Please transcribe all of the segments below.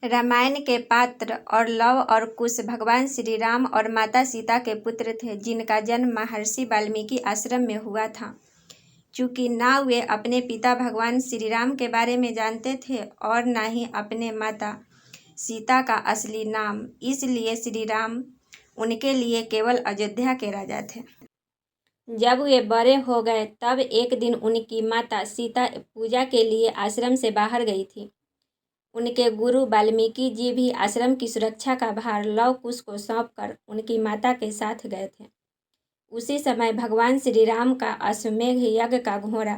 रामायण के पात्र और लव और कुश भगवान श्री राम और माता सीता के पुत्र थे, जिनका जन्म महर्षि वाल्मीकि आश्रम में हुआ था। चूंकि ना वे अपने पिता भगवान श्री राम के बारे में जानते थे और ना ही अपने माता सीता का असली नाम, इसलिए श्री राम उनके लिए केवल अयोध्या के राजा थे। जब वे बड़े हो गए तब एक दिन उनकी माता सीता पूजा के लिए आश्रम से बाहर गई थी। उनके गुरु वाल्मीकि जी भी आश्रम की सुरक्षा का भार लव कुश को सौंपकर उनकी माता के साथ गए थे। उसी समय भगवान श्री राम का अश्वमेध यज्ञ का घोड़ा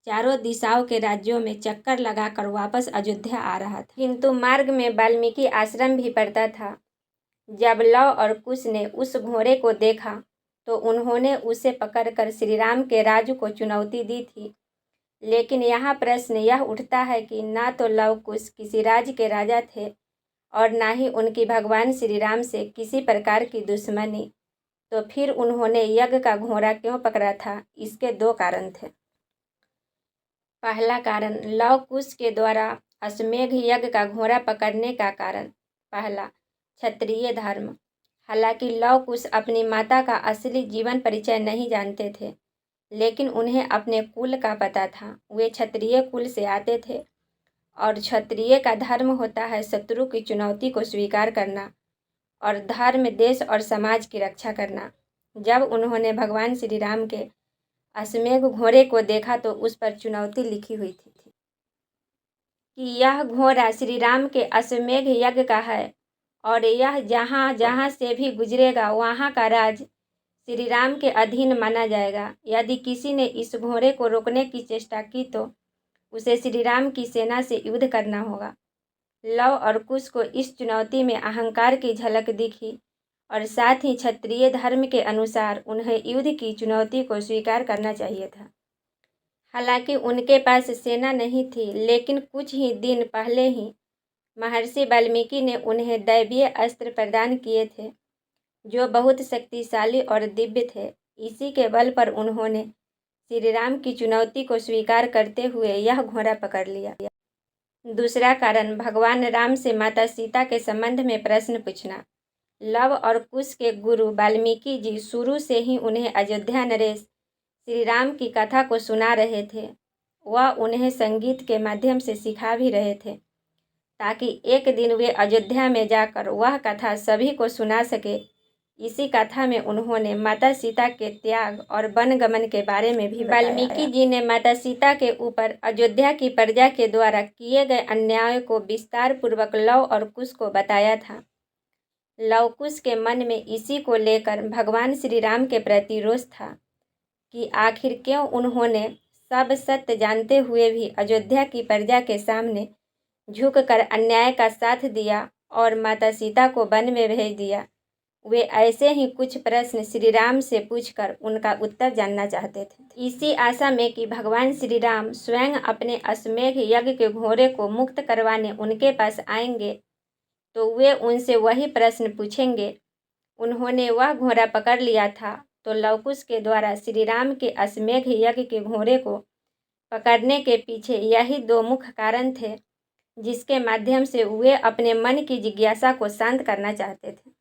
चारों दिशाओं के राज्यों में चक्कर लगाकर वापस अयोध्या आ रहा था, किंतु मार्ग में वाल्मीकि आश्रम भी पड़ता था। जब लव और कुश ने उस घोड़े को देखा तो उन्होंने उसे पकड़कर श्री राम के राज को चुनौती दी थी। लेकिन यहाँ प्रश्न यह उठता है कि ना तो लव कुश किसी राज्य के राजा थे और ना ही उनकी भगवान श्री राम से किसी प्रकार की दुश्मनी, तो फिर उन्होंने यज्ञ का घोड़ा क्यों पकड़ा था? इसके दो कारण थे। पहला कारण, लव कुश के द्वारा अश्वमेध यज्ञ का घोड़ा पकड़ने का कारण। पहला, क्षत्रिय धर्म। हालांकि लव कुश अपनी माता का असली जीवन परिचय नहीं जानते थे, लेकिन उन्हें अपने कुल का पता था। वे क्षत्रिय कुल से आते थे और क्षत्रिय का धर्म होता है शत्रु की चुनौती को स्वीकार करना और धर्म, देश और समाज की रक्षा करना। जब उन्होंने भगवान श्री राम के अश्वमेध घोड़े को देखा तो उस पर चुनौती लिखी हुई थी कि यह घोड़ा श्री राम के अश्वमेध यज्ञ का है और यह जहाँ जहाँ से भी गुजरेगा वहाँ का राज श्री राम के अधीन माना जाएगा। यदि किसी ने इस घोड़े को रोकने की चेष्टा की तो उसे श्री राम की सेना से युद्ध करना होगा। लव और कुश को इस चुनौती में अहंकार की झलक दिखी और साथ ही क्षत्रिय धर्म के अनुसार उन्हें युद्ध की चुनौती को स्वीकार करना चाहिए था। हालांकि उनके पास सेना नहीं थी, लेकिन कुछ ही दिन पहले ही महर्षि वाल्मीकि ने उन्हें दैवीय अस्त्र प्रदान किए थे जो बहुत शक्तिशाली और दिव्य थे। इसी के बल पर उन्होंने श्री राम की चुनौती को स्वीकार करते हुए यह घोड़ा पकड़ लिया। दूसरा कारण, भगवान राम से माता सीता के संबंध में प्रश्न पूछना। लव और कुश के गुरु वाल्मीकि जी शुरू से ही उन्हें अयोध्या नरेश श्री राम की कथा को सुना रहे थे। वह उन्हें संगीत के माध्यम से सिखा भी रहे थे ताकि एक दिन वे अयोध्या में जाकर वह कथा सभी को सुना सके। इसी कथा में उन्होंने माता सीता के त्याग और वनगमन के बारे में भी वाल्मीकि जी ने माता सीता के ऊपर अयोध्या की प्रजा के द्वारा किए गए अन्याय को विस्तार पूर्वक लव और कुश को बताया था। लव कुश के मन में इसी को लेकर भगवान श्री राम के प्रति रोष था कि आखिर क्यों उन्होंने सब सत्य जानते हुए भी अयोध्या की प्रजा के सामने झुककर अन्याय का साथ दिया और माता सीता को वन में भेज दिया। वे ऐसे ही कुछ प्रश्न श्री राम से पूछकर उनका उत्तर जानना चाहते थे, इसी आशा में कि भगवान श्री राम स्वयं अपने अश्वमेध यज्ञ के घोड़े को मुक्त करवाने उनके पास आएंगे तो वे उनसे वही प्रश्न पूछेंगे। उन्होंने वह घोड़ा पकड़ लिया था तो लव कुश के द्वारा श्री राम के अश्वमेध यज्ञ के घोड़े को पकड़ने के पीछे यही दो मुख्य कारण थे जिसके माध्यम से वे अपने मन की जिज्ञासा को शांत करना चाहते थे।